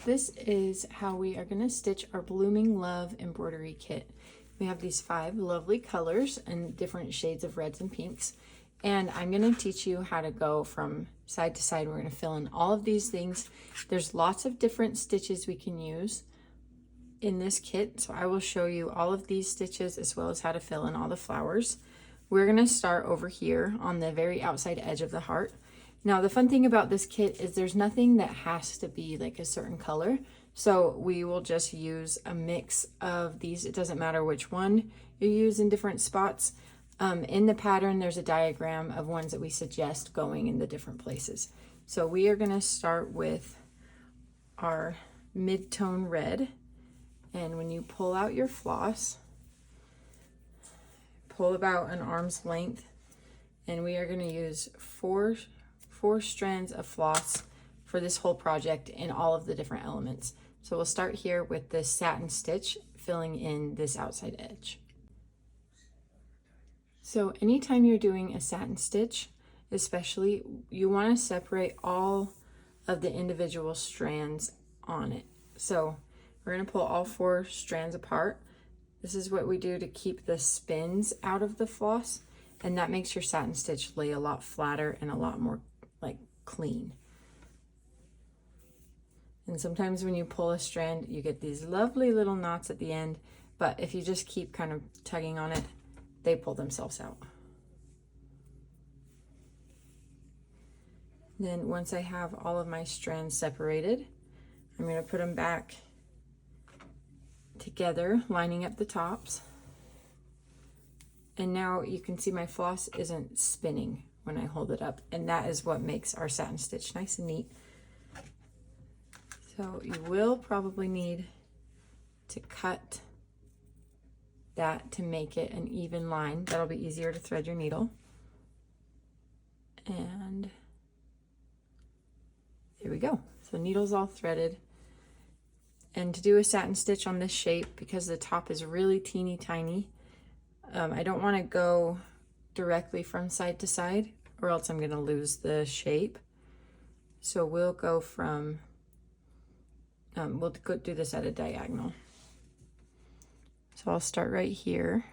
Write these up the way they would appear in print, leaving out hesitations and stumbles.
This is how we are going to stitch our Blooming Love embroidery kit. We have these 5 lovely colors and different shades of reds and pinks. And I'm going to teach you how to go from side to side. We're going to fill in all of these things. There's lots of different stitches we can use in this kit. So I will show you all of these stitches as well as how to fill in all the flowers. We're going to start over here on the very outside edge of the heart. Now, the fun thing about this kit is there's nothing that has to be like a certain color. So we will just use a mix of these. It doesn't matter which one you use in different spots. In the pattern, there's a diagram of ones that we suggest going in the different places. So we are going to start with our mid-tone red. And when you pull out your floss, pull about an arm's length, and we are going to use four strands of floss for this whole project in all of the different elements. So we'll start here with this satin stitch, filling in this outside edge. So anytime you're doing a satin stitch, especially, you want to separate all of the individual strands on it. So we're going to pull all 4 strands apart. This is what we do to keep the spins out of the floss, and that makes your satin stitch lay a lot flatter and a lot more like clean. And sometimes when you pull a strand, you get these lovely little knots at the end, but if you just keep kind of tugging on it, they pull themselves out. Then once I have all of my strands separated, I'm going to put them back together, lining up the tops. And now you can see my floss isn't spinning when I hold it up, and that is what makes our satin stitch nice and neat. So you will probably need to cut that to make it an even line. That'll be easier to thread your needle. And there we go. So needle's all threaded. And to do a satin stitch on this shape, because the top is really teeny tiny, I don't want to go directly from side to side, or else I'm going to lose the shape. So we'll go from, we'll go do this at a diagonal. So I'll start right here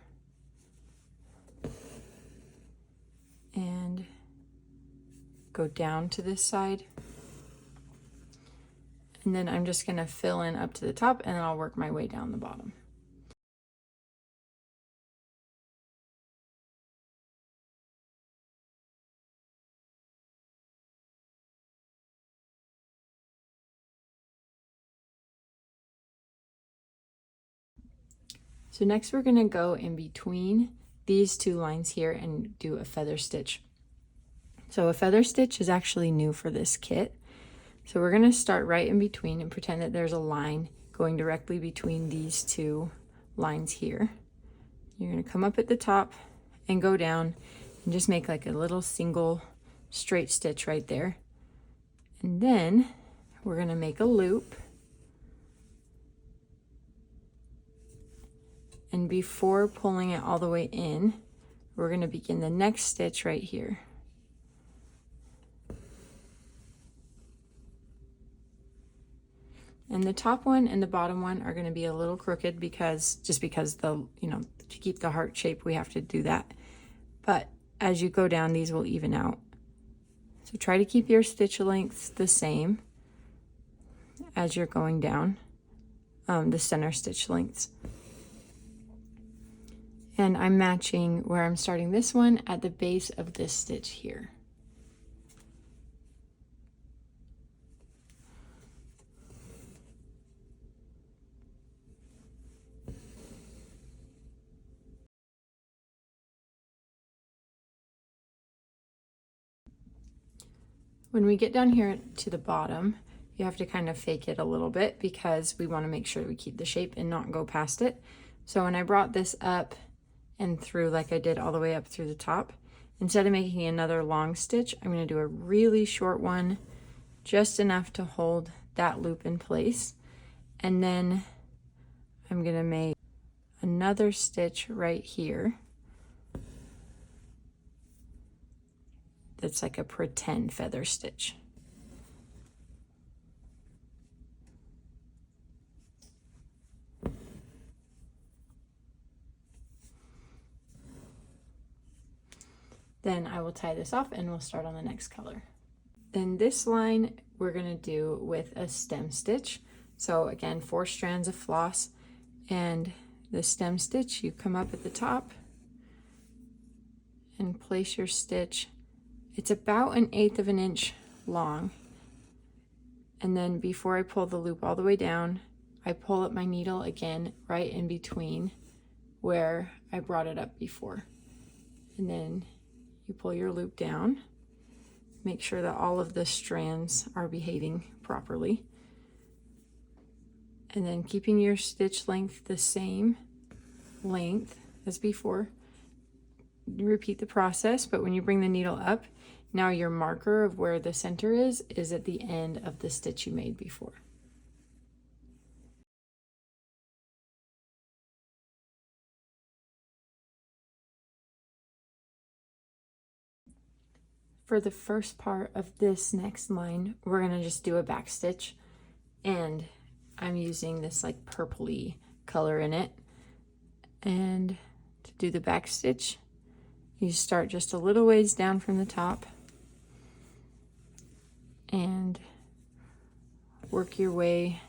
and go down to this side. And then I'm just going to fill in up to the top, and then I'll work my way down the bottom. So next we're going to go in between these 2 lines here and do a feather stitch. So a feather stitch is actually new for this kit. So we're going to start right in between and pretend that there's a line going directly between these 2 lines here. You're going to come up at the top and go down and just make like a little single straight stitch right there. And then we're going to make a loop. And before pulling it all the way in, we're going to begin the next stitch right here. And the top one and the bottom one are going to be a little crooked because the, to keep the heart shape, we have to do that. But as you go down, these will even out. So try to keep your stitch lengths the same as you're going down, the center stitch lengths. And I'm matching where I'm starting this one at the base of this stitch here. When we get down here to the bottom, you have to kind of fake it a little bit because we want to make sure we keep the shape and not go past it. So when I brought this up and through like I did all the way up through the top, instead of making another long stitch, I'm going to do a really short one, just enough to hold that loop in place. And then I'm going to make another stitch right here that's like a pretend feather stitch. Then I will tie this off and we'll start on the next color. Then this line we're gonna do with a stem stitch. So again, 4 strands of floss, and the stem stitch, you come up at the top and place your stitch. It's about 1/8 of an inch long. And then before I pull the loop all the way down, I pull up my needle again right in between where I brought it up before. And then you pull your loop down. Make sure that all of the strands are behaving properly. And then keeping your stitch length the same length as before. You repeat the process, but when you bring the needle up, now your marker of where the center is at the end of the stitch you made before. For the first part of this next line, we're gonna just do a back stitch, and I'm using this like purpley color in it. And to do the back stitch, you start just a little ways down from the top and work your way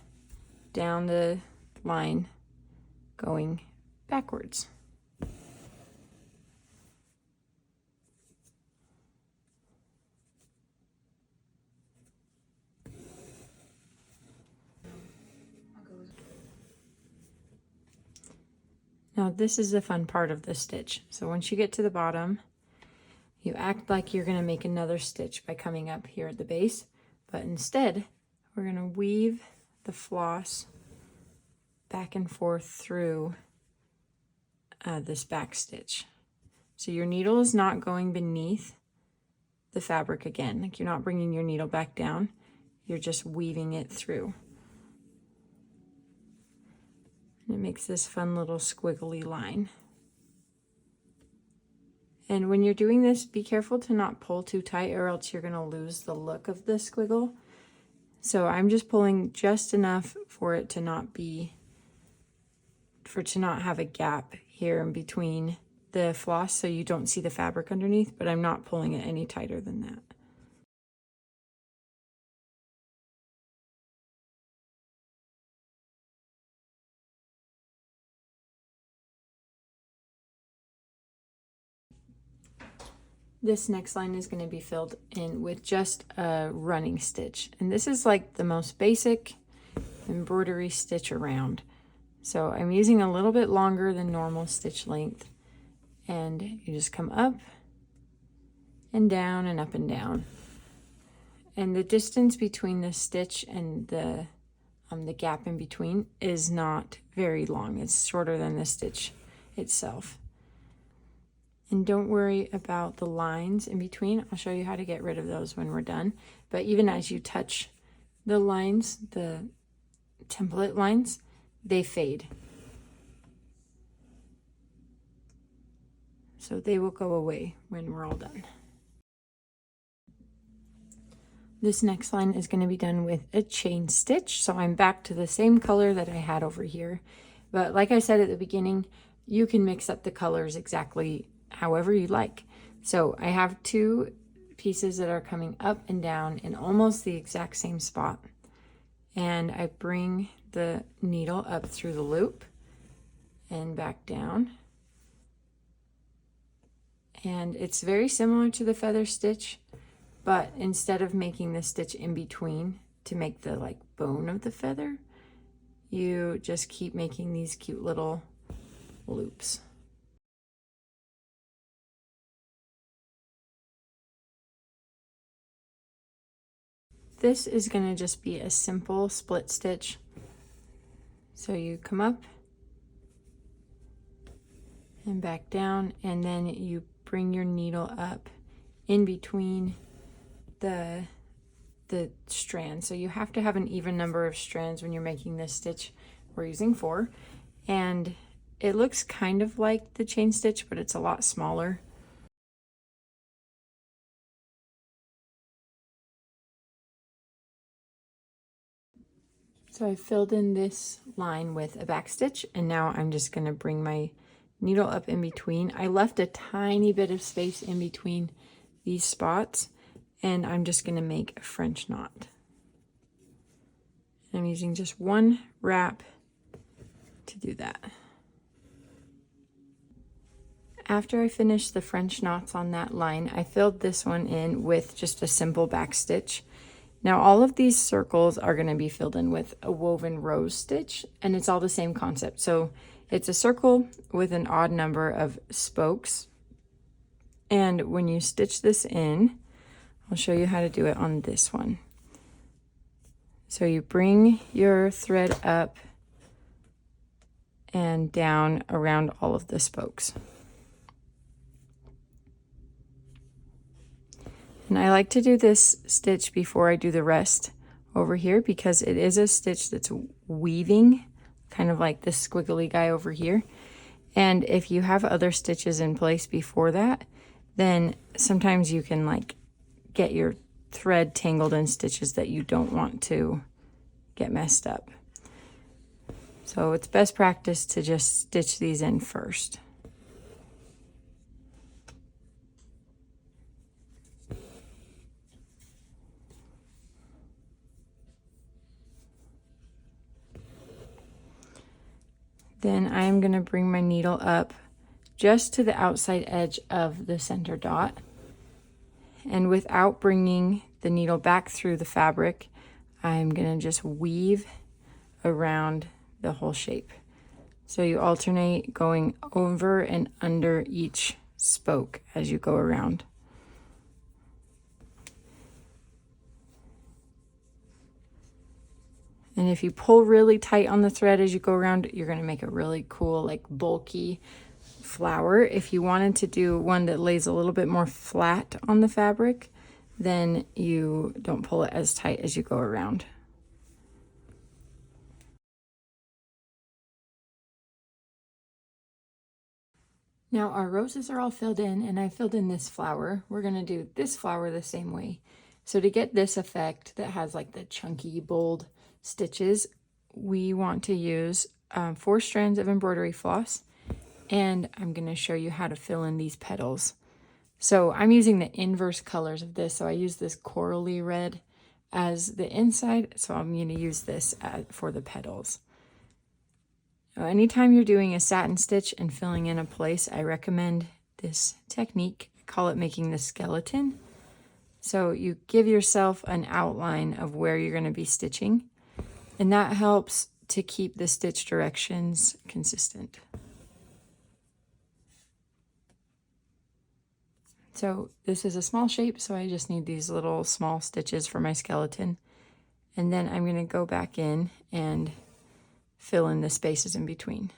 down the line going backwards. Now this is the fun part of the stitch. So once you get to the bottom, you act like you're going to make another stitch by coming up here at the base, but instead we're going to weave the floss back and forth through this back stitch. So your needle is not going beneath the fabric again, like you're not bringing your needle back down, you're just weaving it through. And it makes this fun little squiggly line. And when you're doing this, be careful to not pull too tight or else you're going to lose the look of the squiggle. So I'm just pulling just enough for it to not have a gap here in between the floss so you don't see the fabric underneath, but I'm not pulling it any tighter than that. This next line is going to be filled in with just a running stitch. And this is like the most basic embroidery stitch around. So I'm using a little bit longer than normal stitch length. And you just come up and down and up and down. And the distance between the stitch and the gap in between is not very long. It's shorter than the stitch itself. And don't worry about the lines in between. I'll show you how to get rid of those when we're done. But even as you touch the lines, the template lines, they fade. So they will go away when we're all done. This next line is going to be done with a chain stitch. So I'm back to the same color that I had over here. But like I said at the beginning, you can mix up the colors exactly however you like. So I have 2 pieces that are coming up and down in almost the exact same spot. And I bring the needle up through the loop and back down. And it's very similar to the feather stitch, but instead of making the stitch in between to make the like bone of the feather, you just keep making these cute little loops. This is going to just be a simple split stitch. So you come up and back down, and then you bring your needle up in between the strands. So you have to have an even number of strands when you're making this stitch. We're using 4, and it looks kind of like the chain stitch, but it's a lot smaller. So I filled in this line with a back stitch, and now I'm just going to bring my needle up in between. I left a tiny bit of space in between these spots, and I'm just going to make a French knot. I'm using just one wrap to do that. After I finished the French knots on that line, I filled this one in with just a simple back stitch. Now all of these circles are going to be filled in with a woven rose stitch, and it's all the same concept. So it's a circle with an odd number of spokes, and when you stitch this in, I'll show you how to do it on this one. So you bring your thread up and down around all of the spokes. And I like to do this stitch before I do the rest over here because it is a stitch that's weaving, kind of like this squiggly guy over here. And if you have other stitches in place before that, then sometimes you can like get your thread tangled in stitches that you don't want to get messed up. So it's best practice to just stitch these in first. Then I am going to bring my needle up just to the outside edge of the center dot. And without bringing the needle back through the fabric, I'm going to just weave around the whole shape. So you alternate going over and under each spoke as you go around. And if you pull really tight on the thread as you go around, you're going to make a really cool, like bulky flower. If you wanted to do one that lays a little bit more flat on the fabric, then you don't pull it as tight as you go around. Now our roses are all filled in, and I filled in this flower. We're going to do this flower the same way. So to get this effect that has like the chunky, bold stitches, we want to use 4 strands of embroidery floss, and I'm going to show you how to fill in these petals. So I'm using the inverse colors of this, so I use this corally red as the inside, so I'm going to use this for the petals. Now, anytime you're doing a satin stitch and filling in a place, I recommend this technique. I call it making the skeleton. So you give yourself an outline of where you're going to be stitching, and that helps to keep the stitch directions consistent. So this is a small shape, so I just need these little small stitches for my skeleton. And then I'm going to go back in and fill in the spaces in between.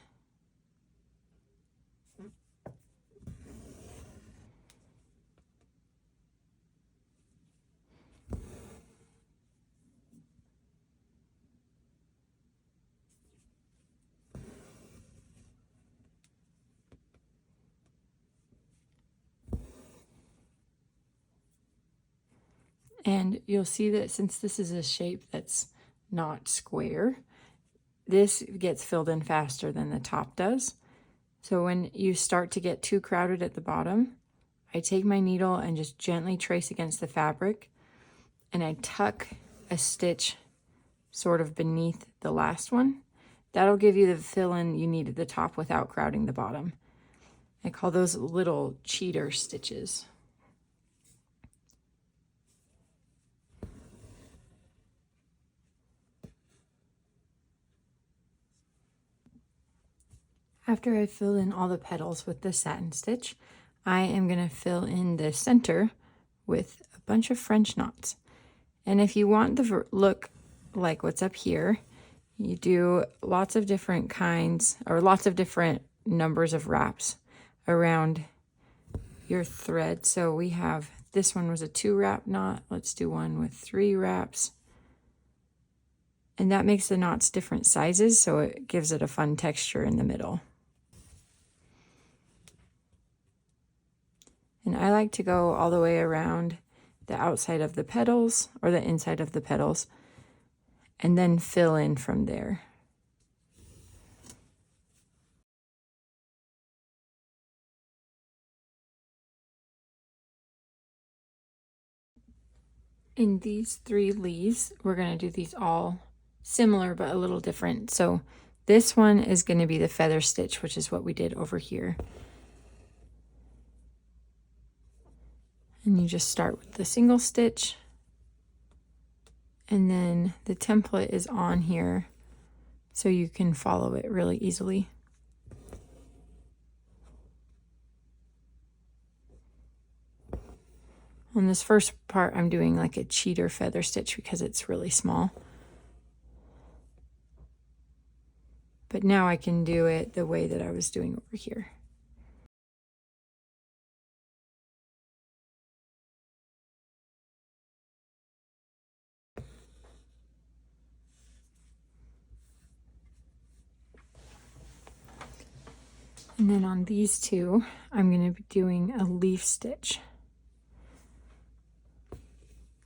And you'll see that since this is a shape that's not square, this gets filled in faster than the top does. So when you start to get too crowded at the bottom, I take my needle and just gently trace against the fabric, and I tuck a stitch sort of beneath the last one. That'll give you the fill-in you need at the top without crowding the bottom. I call those little cheater stitches. After I fill in all the petals with the satin stitch, I am going to fill in the center with a bunch of French knots. And if you want the look like what's up here, you do lots of different kinds or lots of different numbers of wraps around your thread. So we have, this one was a 2-wrap knot. Let's do one with 3 wraps. And that makes the knots different sizes, so it gives it a fun texture in the middle. And I like to go all the way around the outside of the petals or the inside of the petals and then fill in from there. In these 3 leaves, we're going to do these all similar but a little different. So this one is going to be the feather stitch, which is what we did over here. And you just start with the single stitch, and then the template is on here so you can follow it really easily. On this first part, I'm doing like a cheater feather stitch because it's really small. But now I can do it the way that I was doing over here. And then on these 2, I'm going to be doing a leaf stitch.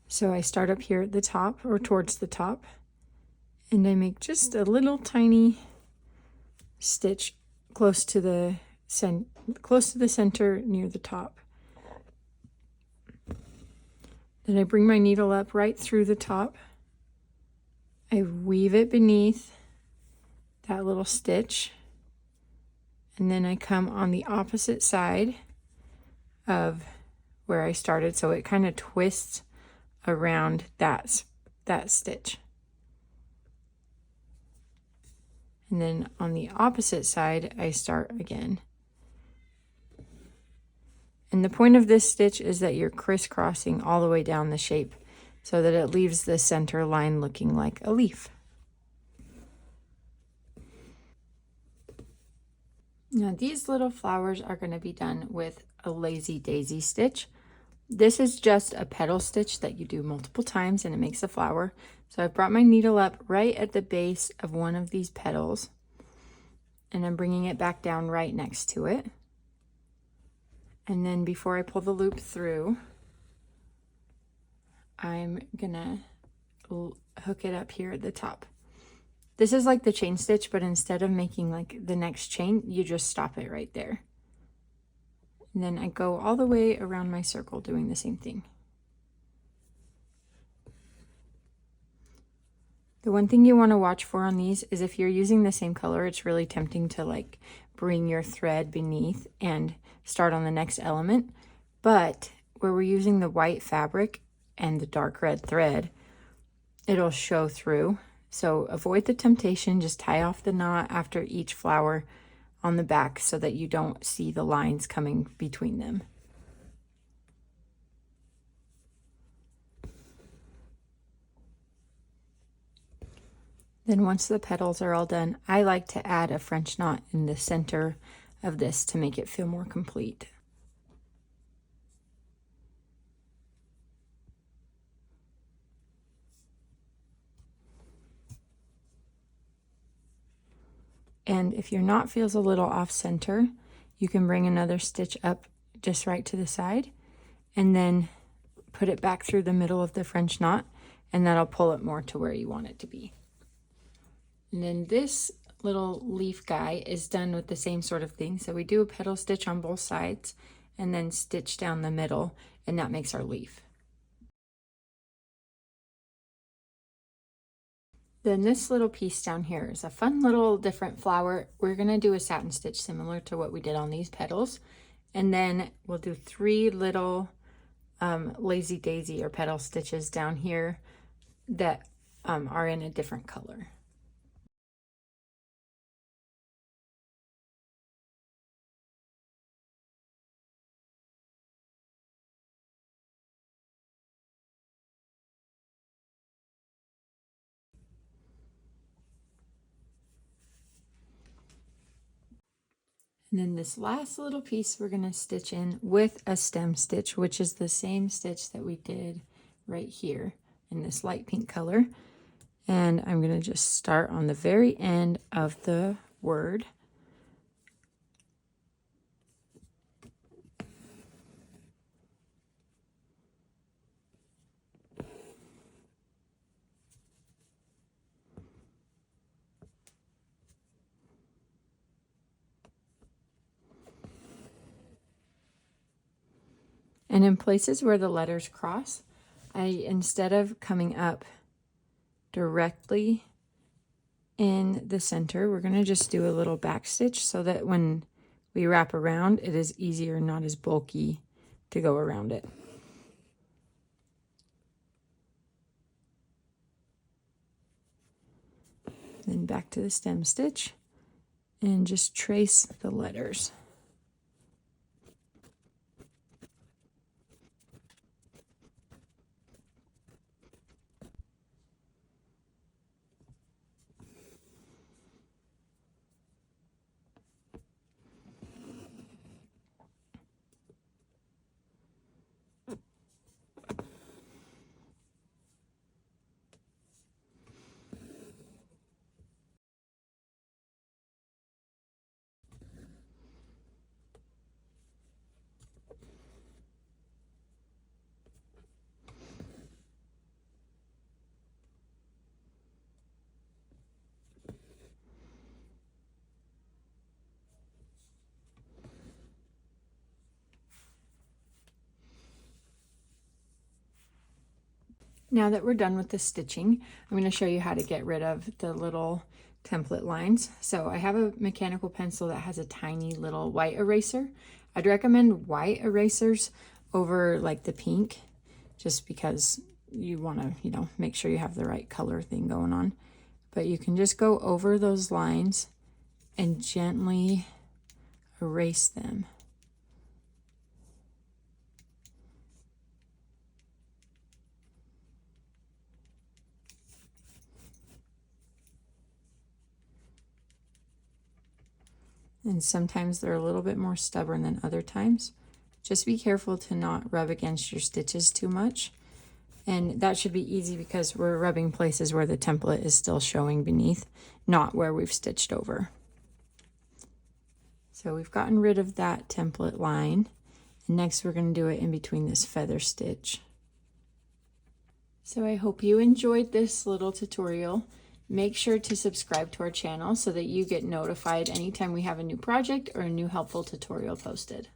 So I start up here at the top, or towards the top, and I make just a little tiny stitch close to the center near the top. Then I bring my needle up right through the top. I weave it beneath that little stitch, and then I come on the opposite side of where I started, so it kind of twists around that stitch. And then on the opposite side, I start again. And the point of this stitch is that you're crisscrossing all the way down the shape so that it leaves the center line looking like a leaf. Now these little flowers are going to be done with a lazy daisy stitch. This is just a petal stitch that you do multiple times and it makes a flower. So I've brought my needle up right at the base of one of these petals, and I'm bringing it back down right next to it. And then before I pull the loop through, I'm gonna hook it up here at the top. This is like the chain stitch, but instead of making like the next chain, you just stop it right there. And then I go all the way around my circle doing the same thing. The one thing you want to watch for on these is if you're using the same color, it's really tempting to like bring your thread beneath and start on the next element. But where we're using the white fabric and the dark red thread, it'll show through. So avoid the temptation, just tie off the knot after each flower on the back so that you don't see the lines coming between them. Then once the petals are all done, I like to add a French knot in the center of this to make it feel more complete. And if your knot feels a little off center, you can bring another stitch up just right to the side and then put it back through the middle of the French knot, and that'll pull it more to where you want it to be. And then this little leaf guy is done with the same sort of thing. So we do a petal stitch on both sides and then stitch down the middle, and that makes our leaf. Then this little piece down here is a fun little different flower. We're going to do a satin stitch similar to what we did on these petals. And then we'll do 3 little lazy daisy or petal stitches down here that are in a different color. And then this last little piece we're going to stitch in with a stem stitch, which is the same stitch that we did right here in this light pink color. And I'm going to just start on the very end of the word. And in places where the letters cross, instead of coming up directly in the center, we're going to just do a little back stitch so that when we wrap around, it is easier, not as bulky to go around it. Then back to the stem stitch and just trace the letters. Now that we're done with the stitching, I'm going to show you how to get rid of the little template lines. So I have a mechanical pencil that has a tiny little white eraser. I'd recommend white erasers over like the pink, just because you want to, you know, make sure you have the right color thing going on. But you can just go over those lines and gently erase them. And sometimes they're a little bit more stubborn than other times. Just be careful to not rub against your stitches too much. And that should be easy because we're rubbing places where the template is still showing beneath, not where we've stitched over. So we've gotten rid of that template line. And next we're going to do it in between this feather stitch. So I hope you enjoyed this little tutorial. Make sure to subscribe to our channel so that you get notified anytime we have a new project or a new helpful tutorial posted.